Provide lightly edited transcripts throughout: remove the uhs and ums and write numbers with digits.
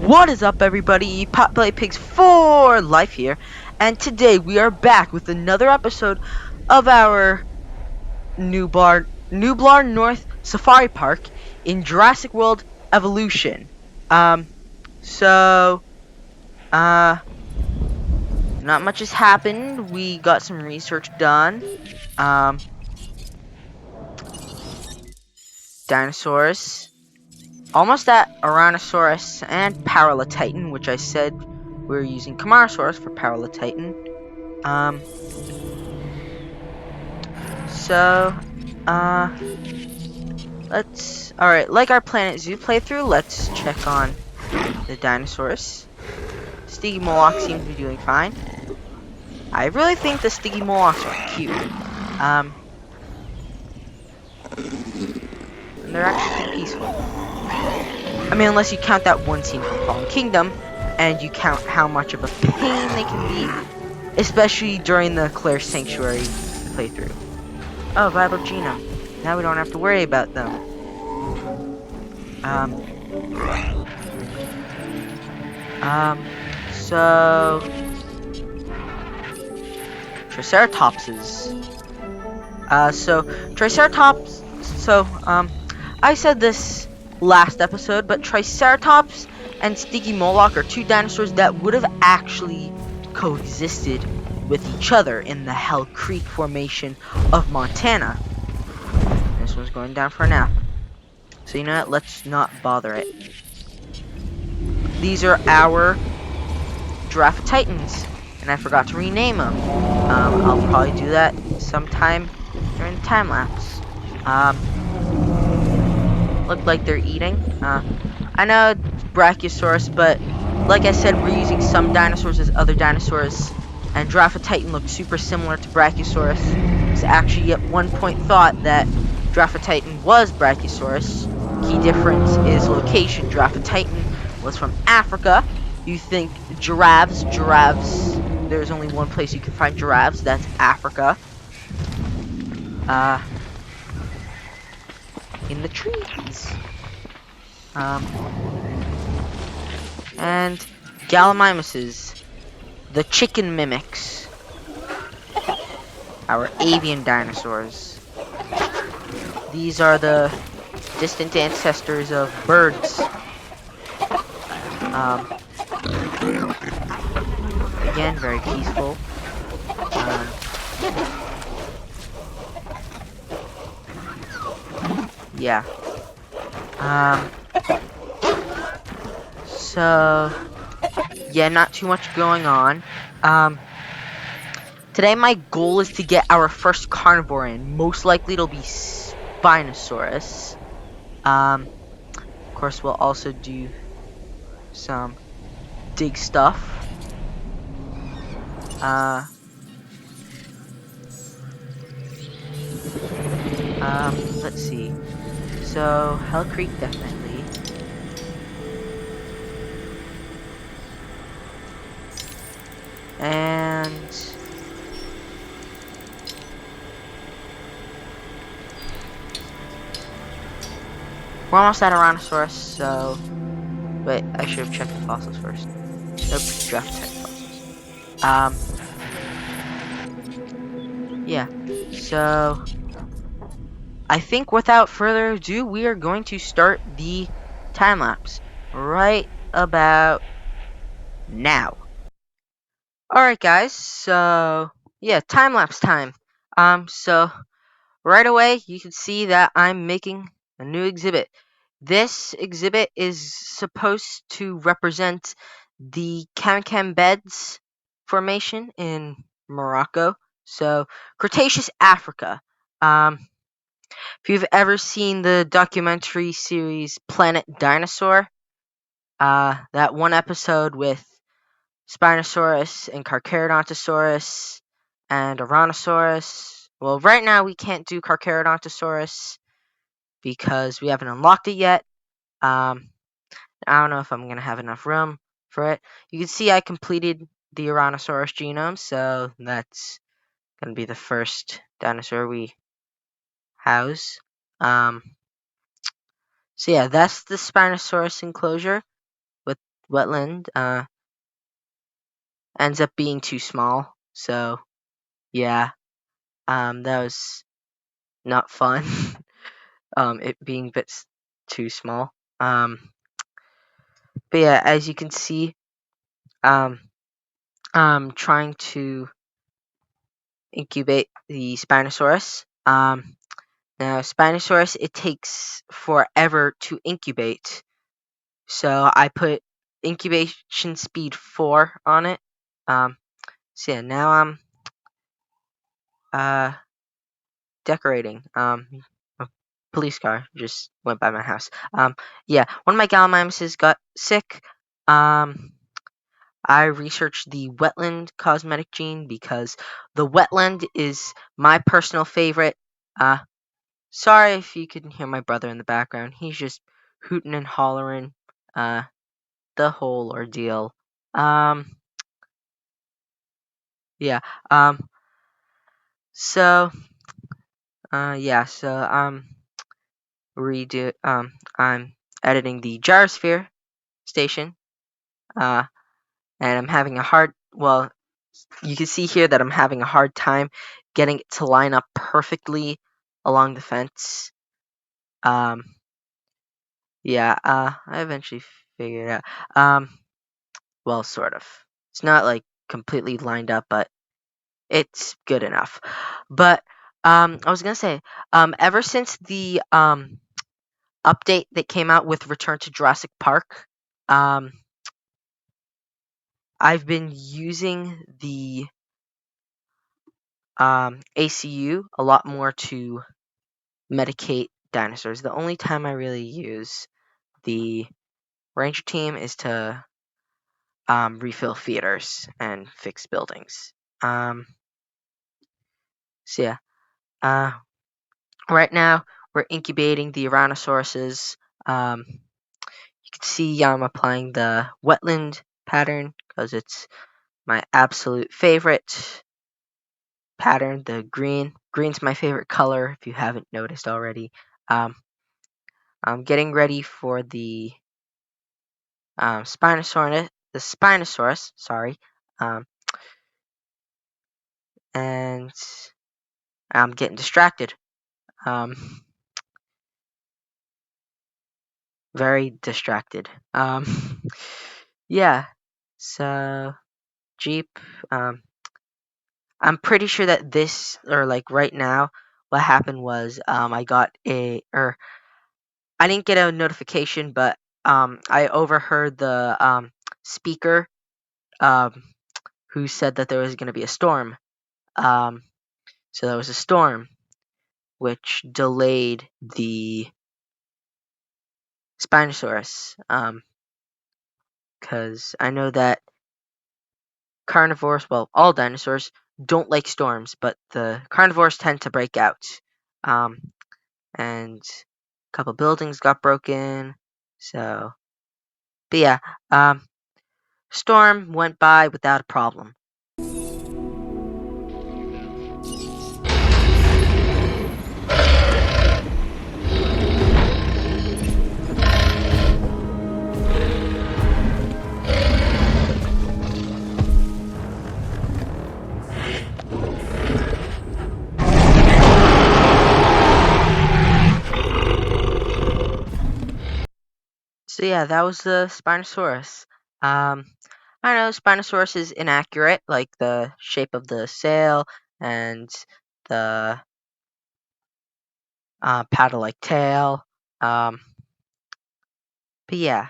What is up, everybody? Potbelly Pigs for life here, and today we are back with another episode of our Nublar North Safari Park in Jurassic World Evolution. So, not much has happened. We got some research done. Um, Dinosaurs, almost at Ouranosaurus and Paralititan, which I said we were using Kentrosaurus for Paralititan. So, alright, like our Planet Zoo playthrough, let's check on the dinosaurs. Sticky Moloch seems to be doing fine. I really think the Sticky Molochs are cute. And they're actually pretty peaceful. I mean, unless you count that one scene from Fallen Kingdom, and you count how much of a pain they can be, especially during the Claire Sanctuary playthrough. Oh, viable genome. Now we don't have to worry about them. So Triceratopses. Triceratops. I said this last episode, but Triceratops and Sticky Moloch are two dinosaurs that would have actually coexisted with each other in the Hell Creek Formation of Montana. This one's going down for a nap. So you know what? Let's not bother it. These are our Giraffe Titans, and I forgot to rename them. I'll probably do that sometime during the time lapse. Look like they're eating. I know it's Brachiosaurus, but like I said, we're using some dinosaurs as other dinosaurs, and Giraffe Titan looks super similar to Brachiosaurus. It's actually at one point thought that Giraffe Titan was Brachiosaurus. Key difference is location. Giraffe Titan was from Africa. You think giraffes, there's only one place you can find giraffes, that's Africa. In the trees. And Gallimimuses, the chicken mimics, our avian dinosaurs. These are the distant ancestors of birds. Again, very peaceful. Yeah. So, yeah, not too much going on. Today my goal is to get our first carnivore in. Most likely it'll be Spinosaurus. Of course, we'll also do some dig stuff. Let's see. So, Hell Creek, definitely. And we're almost at Ouranosaurus, so wait, I should have checked the fossils first. Nope, Giraffe Titans fossils. Yeah. So I think without further ado, we are going to start the time lapse right about now. Alright guys, so yeah, time lapse time. So right away you can see that I'm making a new exhibit. This exhibit is supposed to represent the Kamkam Beds formation in Morocco. So Cretaceous Africa. If you've ever seen the documentary series Planet Dinosaur, that one episode with Spinosaurus and Carcharodontosaurus and Ouranosaurus. Well, right now we can't do Carcharodontosaurus because we haven't unlocked it yet. I don't know if I'm going to have enough room for it. You can see I completed the Ouranosaurus genome, so that's going to be the first dinosaur we house. So yeah, that's the Spinosaurus Enclosure with wetland ends up being too small. So yeah, that was not fun. It being a bit too small. But yeah, as you can see, um, I'm trying to incubate the Spinosaurus. Now Spinosaurus, it takes forever to incubate, so I put incubation speed 4 on it. So yeah, now I'm decorating. A police car just went by my house. Yeah, one of my Gallimimuses got sick. I researched the wetland cosmetic gene because the wetland is my personal favorite. Sorry if you can hear my brother in the background. He's just hooting and hollering. The whole ordeal. Um, yeah. Um, so, yeah. So, redo. I'm editing the gyrosphere station. Uh, and I'm having a hard. Well, you can see here that I'm having a hard time getting it to line up perfectly along the fence. Um, yeah. I eventually figured it out. Well, sort of. It's not like completely lined up, but it's good enough. But I was gonna say, ever since the update that came out with Return to Jurassic Park, um, I've been using the ACU a lot more to medicate dinosaurs. The only time I really use the Ranger team is to refill theaters and fix buildings. So yeah, uh, right now we're incubating the Ouronosauruses. You can see I'm applying the wetland pattern because it's my absolute favorite pattern. The green. Green's my favorite color if you haven't noticed already. Um, I'm getting ready for the Spinosaurus, sorry. Um, and I'm getting distracted. Um, very distracted. Yeah. So Jeep. I'm pretty sure that this, or like right now, what happened was I got or I didn't get a notification, but I overheard the speaker um, who said that there was going to be a storm. Um, so there was a storm, which delayed the Spinosaurus. Because I know that carnivores, well, all dinosaurs don't like storms, but the carnivores tend to break out. Um, and a couple buildings got broken. So, but yeah, storm went by without a problem. So yeah, that was the Spinosaurus. I know Spinosaurus is inaccurate, like the shape of the sail and the paddle-like tail. Um, but yeah,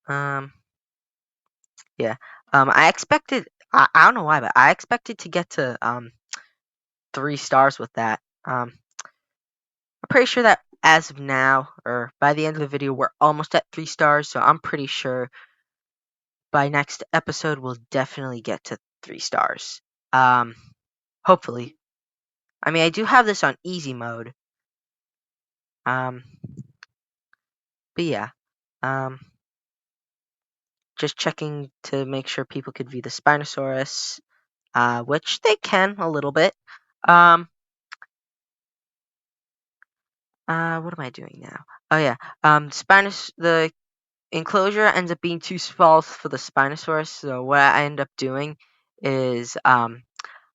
um, yeah. I expected. I don't know why, but I expected to get to 3 stars with that. I'm pretty sure that as of now, or by the end of the video, we're almost at 3 stars. So I'm pretty sure by next episode we'll definitely get to 3 stars. Um, hopefully. I mean, I do have this on easy mode. Um, but yeah. Um, just checking to make sure people could view the Spinosaurus, which they can a little bit. Um, what am I doing now? Oh yeah. The enclosure ends up being too small for the Spinosaurus. So what I end up doing is I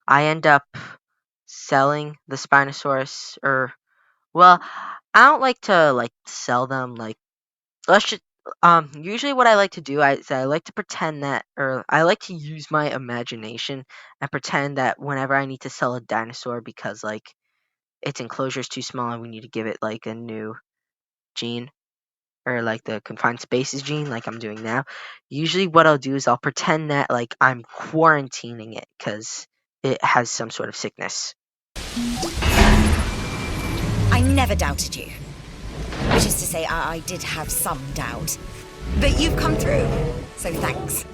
end up selling the Spinosaurus, or well, I don't like to sell them. Like, let's just usually what I like to do is I like to pretend that, or I like to use my imagination and pretend that whenever I need to sell a dinosaur because like its enclosure is too small and we need to give it like a new gene, or like the confined spaces gene like I'm doing now. Usually what I'll do is I'll pretend that like I'm quarantining it because it has some sort of sickness. I never doubted you. Which is to say, I did have some doubt. But you've come through, so thanks.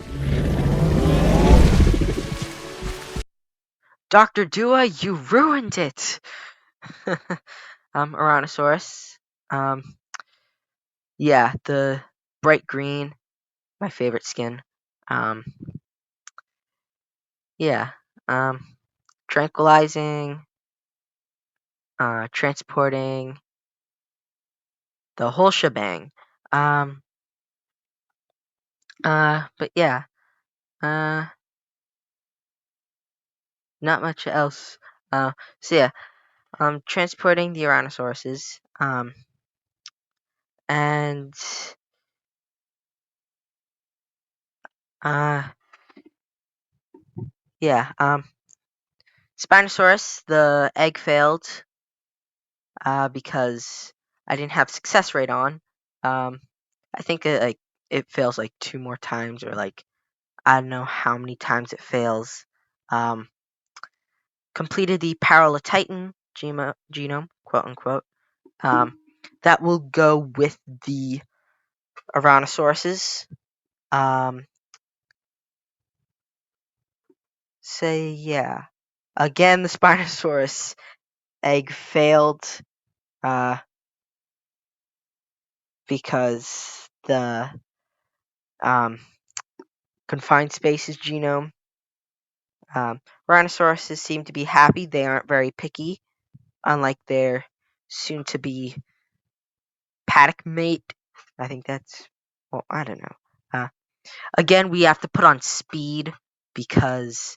Dr. Dua, you ruined it! Ouranosaurus. Yeah, the bright green, my favorite skin. Um, yeah, tranquilizing, transporting, the whole shebang. Um, but yeah, uh, not much else. So yeah, transporting the Ouranosauruses, and uh, yeah, Spinosaurus, the egg failed, because I didn't have success rate on. I think it fails like 2 more times, or like I don't know how many times it fails. Um, Completed the Paralititan genome, quote unquote. Um, that will go with the Ouronosauruses. Um, Say yeah. Again, the Spinosaurus egg failed, uh, because the um, confined spaces genome. Rhinosauruses seem to be happy. They aren't very picky, unlike their soon-to-be paddock mate. I think that's, well, I don't know. Again, we have to put on speed because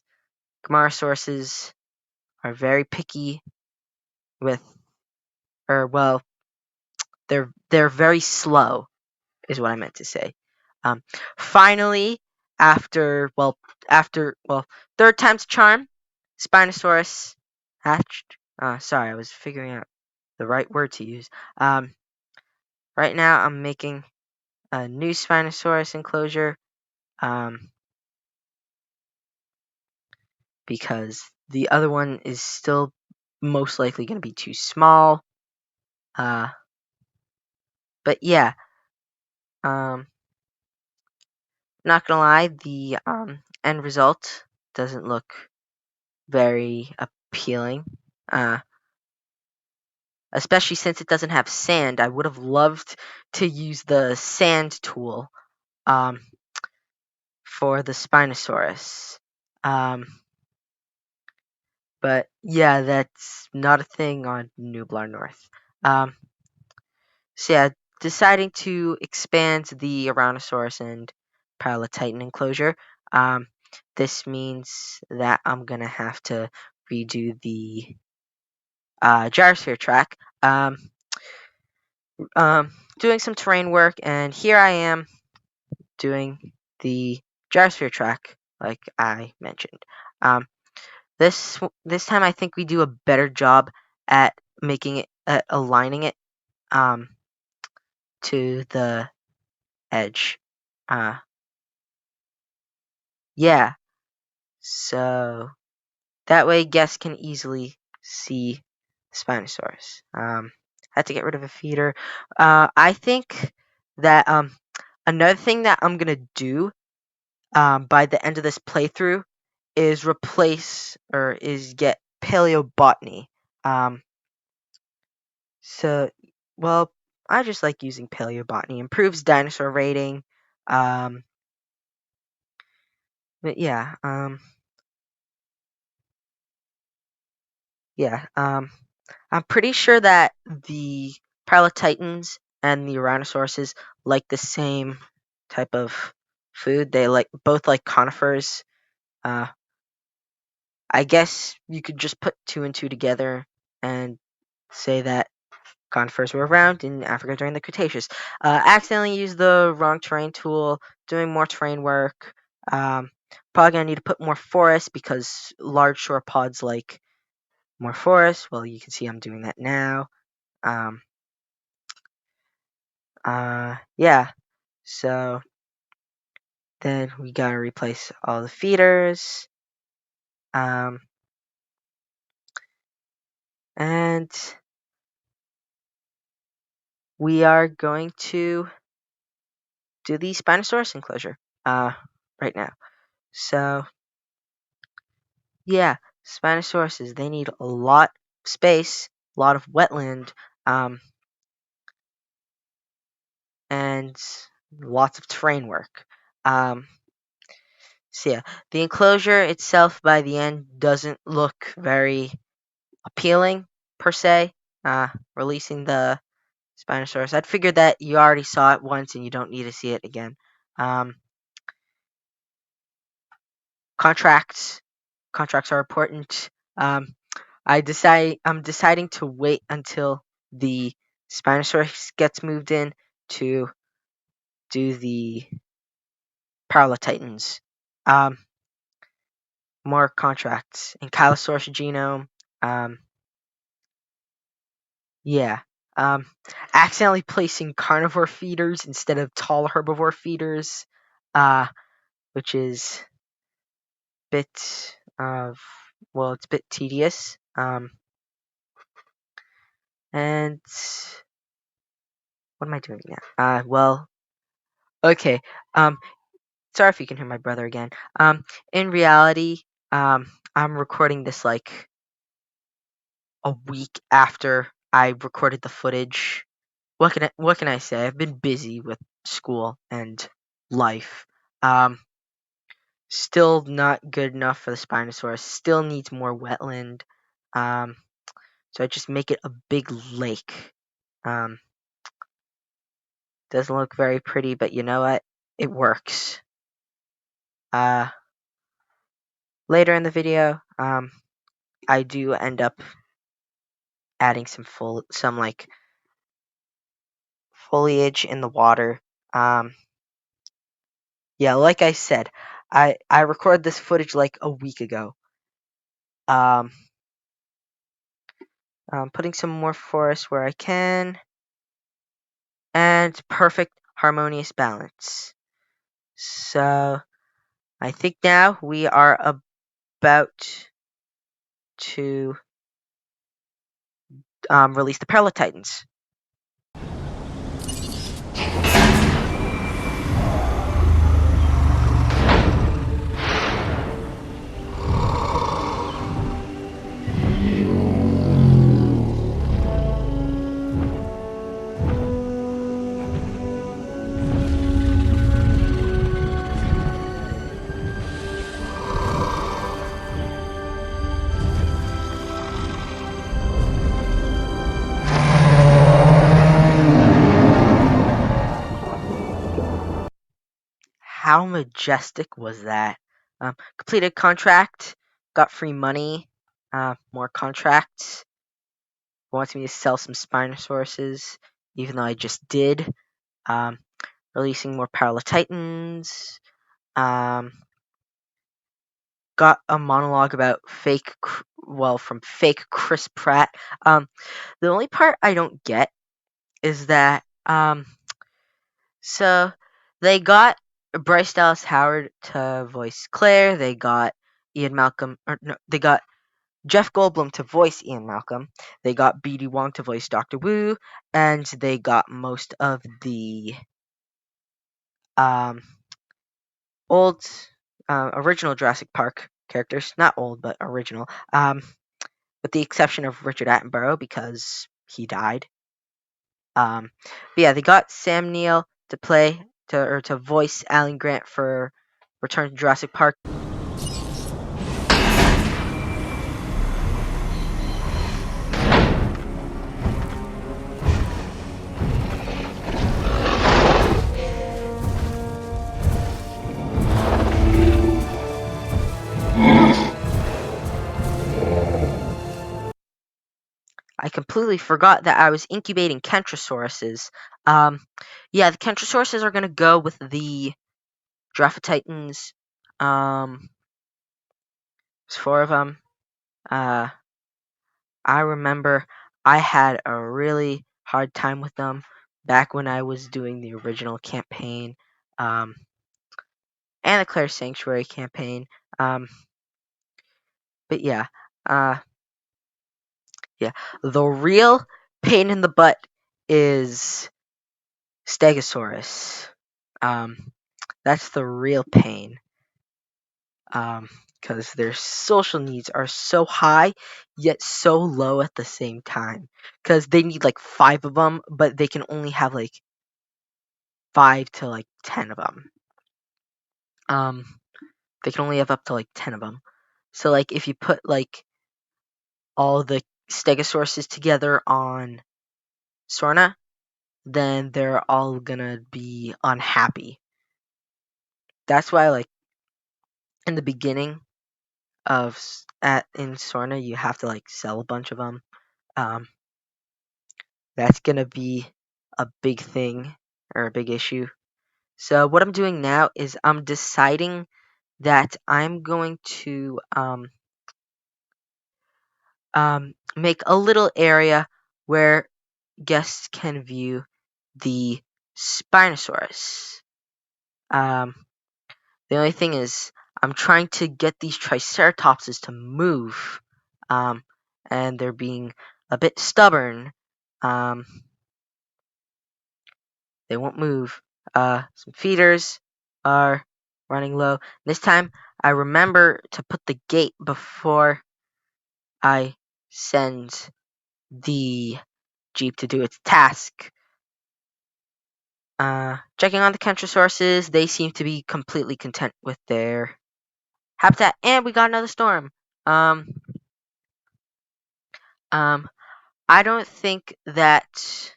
Gamarosauruses are very picky with, or well, they're very slow, is what I meant to say. Um, Finally, third time's a charm, Spinosaurus hatched. Sorry, I was figuring out the right word to use. Right now, I'm making a new Spinosaurus enclosure, because the other one is still most likely going to be too small. Uh, but yeah, um, not gonna lie, the end result doesn't look very appealing. Uh, Especially since it doesn't have sand. I would have loved to use the sand tool, um, for the Spinosaurus. Um, but yeah, that's not a thing on Nublar North. Um, so yeah, deciding to expand the Ouranosaurus and Paralititan enclosure. Um, this means that I'm gonna have to redo the gyrosphere track. Doing some terrain work, and here I am doing the gyrosphere track, like I mentioned. Um, this time, I think we do a better job at making it, at aligning it, um, to the edge. Uh, yeah, so that way guests can easily see Spinosaurus. Had to get rid of a feeder. I think that another thing that I'm gonna do, by the end of this playthrough, is get paleobotany. Um, so, well, I just like using paleobotany. Improves dinosaur rating. Um, but yeah, yeah. I'm pretty sure that the Paralititans and the Ouranosauruses like the same type of food. They both like conifers. I guess you could just put two and two together and say that conifers were around in Africa during the Cretaceous. Accidentally used the wrong terrain tool, doing more terrain work. Probably gonna need to put more forest because large sauropods like more forest. Well, you can see I'm doing that now. Um, yeah. So then we gotta replace all the feeders. And we are going to do the Spinosaurus enclosure right now. So yeah, Spinosauruses, they need a lot of space, a lot of wetland, and lots of terrain work. Um, so yeah, the enclosure itself by the end doesn't look very appealing per se. Releasing the Spinosaurus, I'd figured that you already saw it once and you don't need to see it again. Um, contracts, contracts are important. Um, I'm deciding to wait until the Spinosaurus gets moved in to do the Paralititans. Um, more contracts. Ankylosaurus genome. Um, yeah. Um, accidentally placing carnivore feeders instead of tall herbivore feeders, which is a bit of, well, it's a bit tedious. And what am I doing now? Well, okay. Sorry if you can hear my brother again. In reality, I'm recording this like a week after I recorded the footage. What can I say? I've been busy with school and life. Um, still not good enough for the Spinosaurus. Still needs more wetland. Um, so I just make it a big lake. Um, doesn't look very pretty, but you know what? It works. Uh, later in the video, I do end up adding some like foliage in the water. Um, yeah, like I said, I recorded this footage like a week ago. Um, I'm putting some more forest where I can, and perfect harmonious balance. So I think now we are about to release the Paralititans. How majestic was that? Completed contract, got free money, more contracts. Wants me to sell some Spinosauruses, even though I just did. Um, releasing more Paralititans. Um, got a monologue about from fake Chris Pratt. The only part I don't get is that so they got Bryce Dallas Howard to voice Claire. They got Ian Malcolm, or no, they got Jeff Goldblum to voice Ian Malcolm. They got BD Wong to voice Doctor Wu, and they got most of the um, old original Jurassic Park characters. Not old, but original. With the exception of Richard Attenborough because he died. But yeah, they got Sam Neill to to voice Alan Grant for Return to Jurassic Park. completely forgot that I was incubating Kentrosauruses. Yeah, the Kentrosauruses are gonna go with the Giraffe Titans. There's 4 of them. I remember I had a really hard time with them back when I was doing the original campaign, and the Claire Sanctuary campaign. Um, but uh, yeah, the real pain in the butt is Stegosaurus. Um, that's the real pain. Because their social needs are so high, yet so low at the same time. Because they need like 5 of them, but they can only have like 5 to like 10 of them. They can only have up to like 10 of them. So like if you put like all the Stegosauruses together on Sorna, then they're all gonna be unhappy. That's why like in the beginning of in Sorna you have to like sell a bunch of them. Um, that's gonna be a big thing or a big issue. So what I'm doing now is I'm deciding that I'm going to make a little area where guests can view the Spinosaurus. Um, the only thing is, I'm trying to get these Triceratopses to move, um, and they're being a bit stubborn. Um, they won't move. Some feeders are running low. This time, I remember to put the gate before I send the Jeep to do its task. Checking on the Kentrosauruses, they seem to be completely content with their habitat, and we got another storm. Um, um, I don't think that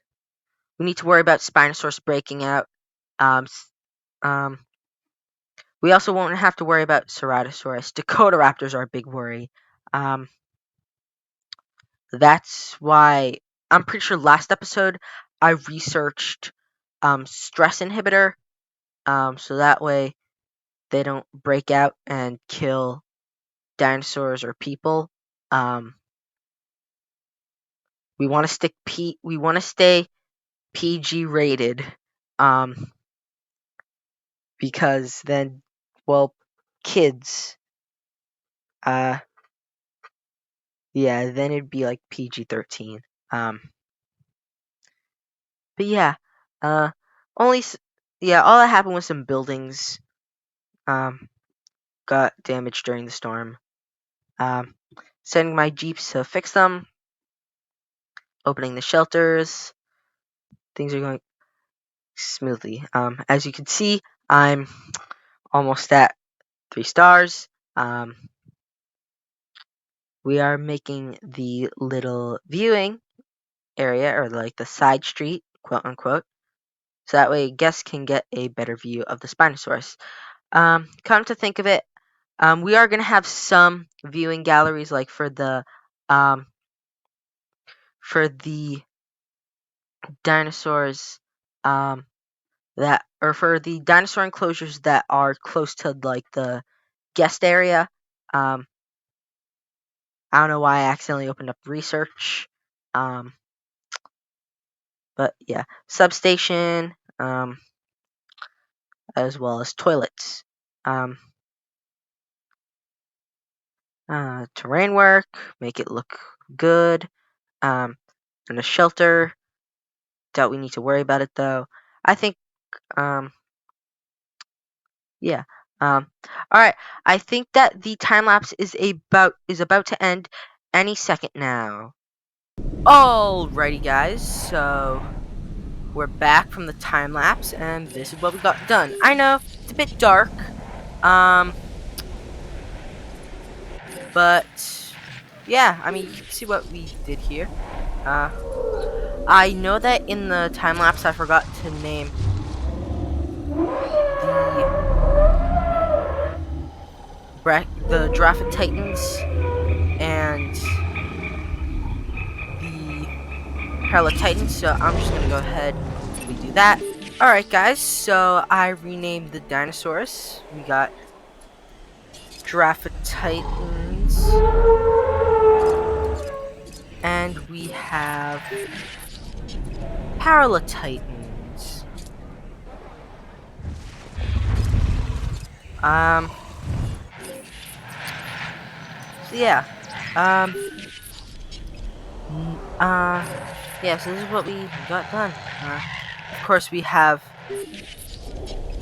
we need to worry about Spinosaurus breaking out. Um, um, we also won't have to worry about Ceratosaurus. Dakota Raptors are a big worry. Um, that's why I'm pretty sure last episode I researched stress inhibitor, so that way they don't break out and kill dinosaurs or people. Um, we want to stay PG rated, um, because then, well, kids, uh, yeah, then it'd be like PG-13. Um, but yeah, uh, only yeah, all that happened was some buildings um got damaged during the storm. Um, sending my jeeps to fix them, opening the shelters. Things are going smoothly. As you can see, I'm almost at 3 stars. We are making the little viewing area, or like the side street, quote unquote, so that way guests can get a better view of the Spinosaurus. Come to think of it, we are going to have some viewing galleries, like um, for the dinosaurs, um, or for the dinosaur enclosures that are close to like the guest area. Um, I don't know why I accidentally opened up research. Um, but yeah, substation, as well as toilets. Um, terrain work, make it look good. Um, and a shelter. Doubt we need to worry about it though. I think, um, yeah. All right. I think that the time lapse is about to end any second now. Alrighty, guys. So we're back from the time lapse, and this is what we got done. I know it's a bit dark, um, but yeah. I mean, you can see what we did here. Uh, I know that in the time lapse, I forgot to name the Giraffe Titans and Paralititan, so I'm just gonna go ahead and redo that. Alright guys, so I renamed the dinosaurs. We got Giraffe Titans, and we have Paralititans. So yeah, yeah, so this is what we got done. Of course we have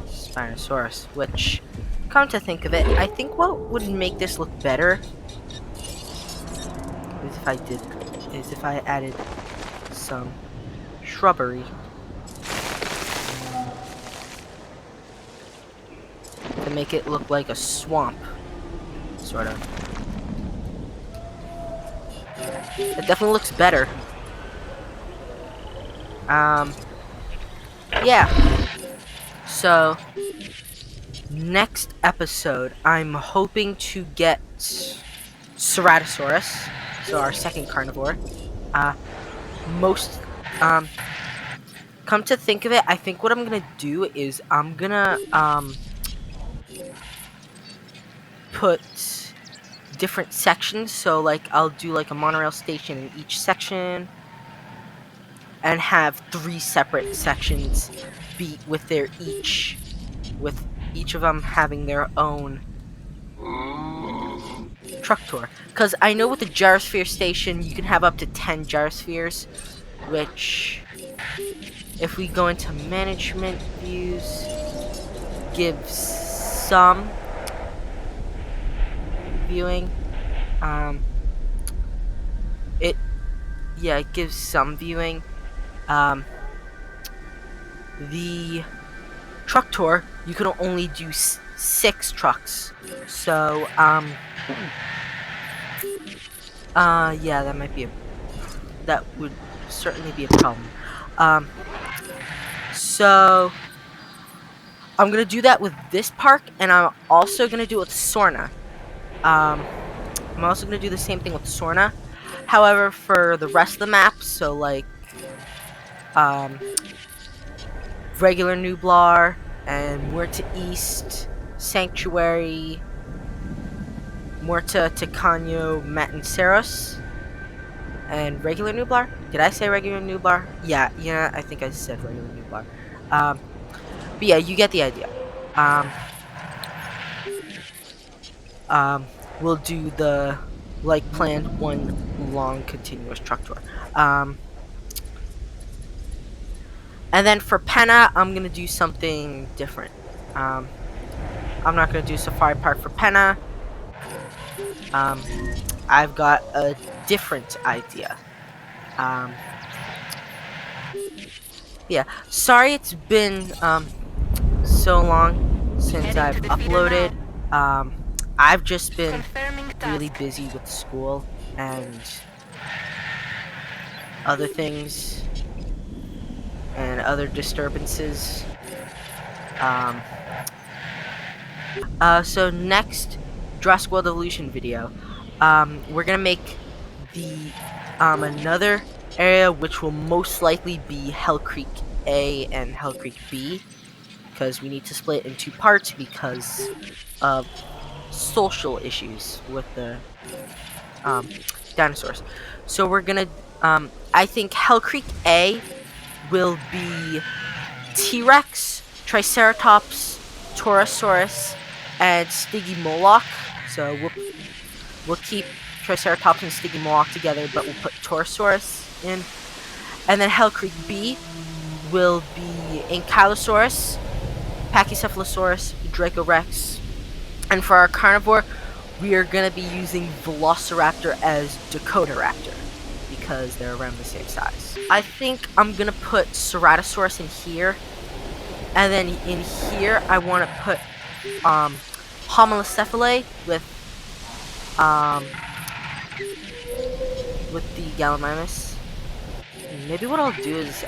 Spinosaurus, which, come to think of it, I think what would make this look better is if I added some shrubbery to make it look like a swamp, sort of. It definitely looks better. Yeah. So, next episode, I'm hoping to get Ceratosaurus, so our second carnivore. Come to think of it, I think what I'm gonna do is I'm gonna, put different sections, so like I'll do like a monorail station in each section and have 3 separate sections be with each of them having their own truck tour, because I know with the gyrosphere station you can have up to 10 gyrospheres, which if we go into management views gives some viewing. It gives some viewing. The truck tour, you can only do 6 trucks. So, yeah, that would certainly be a problem. So, I'm gonna do that with this park, and I'm also gonna do it with Sorna. I'm also gonna do the same thing with Sorna. However, for the rest of the maps, so like, regular Nublar, and more to East, Sanctuary, more to Tacano, Matanceros, and regular Nublar. Did I say regular Nublar? Yeah, I think I said regular Nublar. But yeah, you get the idea. We'll do the, like planned, one long continuous truck tour. And then for Penna, I'm gonna do something different. I'm not gonna do Safari Park for Penna. I've got a different idea. Yeah, sorry it's been so long since I've uploaded. I've just been really busy with school and other things and other disturbances. So next Jurassic World Evolution video, we're gonna make the another area, which will most likely be Hell Creek A and Hell Creek B, because we need to split it in 2 parts because of social issues with the dinosaurs. So we're gonna, I think Hell Creek A will be T-Rex, Triceratops, Torosaurus, and Stygimoloch. So we'll keep Triceratops and Stygimoloch together, but we'll put Torosaurus in. And then Hell Creek B will be Ankylosaurus, Pachycephalosaurus, Dracorex. And for our carnivore, we are going to be using Velociraptor as Dakotaraptor, because they're around the same size. I think I'm going to put Ceratosaurus in here. And then in here, I want to put Homalocephalae with the Gallimimus. Maybe what I'll do is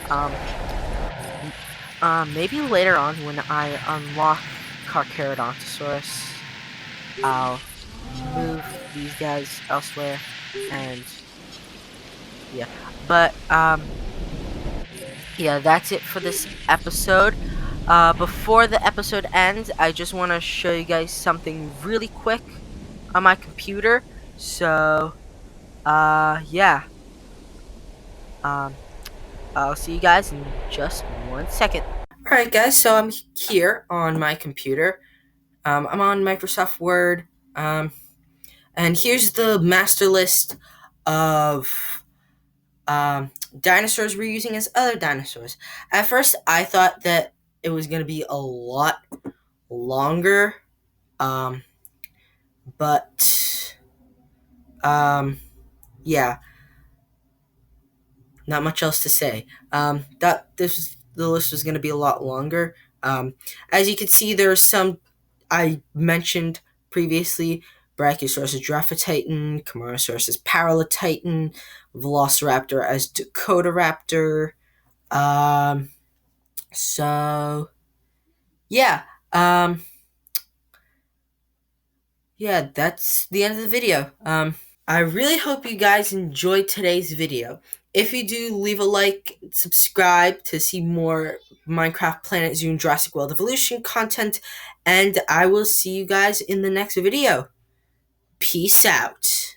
maybe later on when I unlock Carcharodontosaurus, I'll move these guys elsewhere, and yeah. But yeah, that's it for this episode. Before the episode ends, I just want to show you guys something really quick on my computer. So, yeah. Um, I'll see you guys in just 1 second. Alright, guys, so I'm here on my computer. I'm on Microsoft Word. And here's the master list of dinosaurs we're using as other dinosaurs. At first, I thought that it was going to be a lot longer, um, but yeah, not much else to say. That the list was going to be a lot longer. As you can see, there's some I mentioned previously. Brachiosaurus Giraffe Titan, Kentrosaurus Paralititan, Velociraptor as Dakotaraptor. Um, so yeah, yeah, that's the end of the video. I really hope you guys enjoyed today's video. If you do, leave a like, subscribe to see more Minecraft Planet Zoo and Jurassic World Evolution content, and I will see you guys in the next video. Peace out.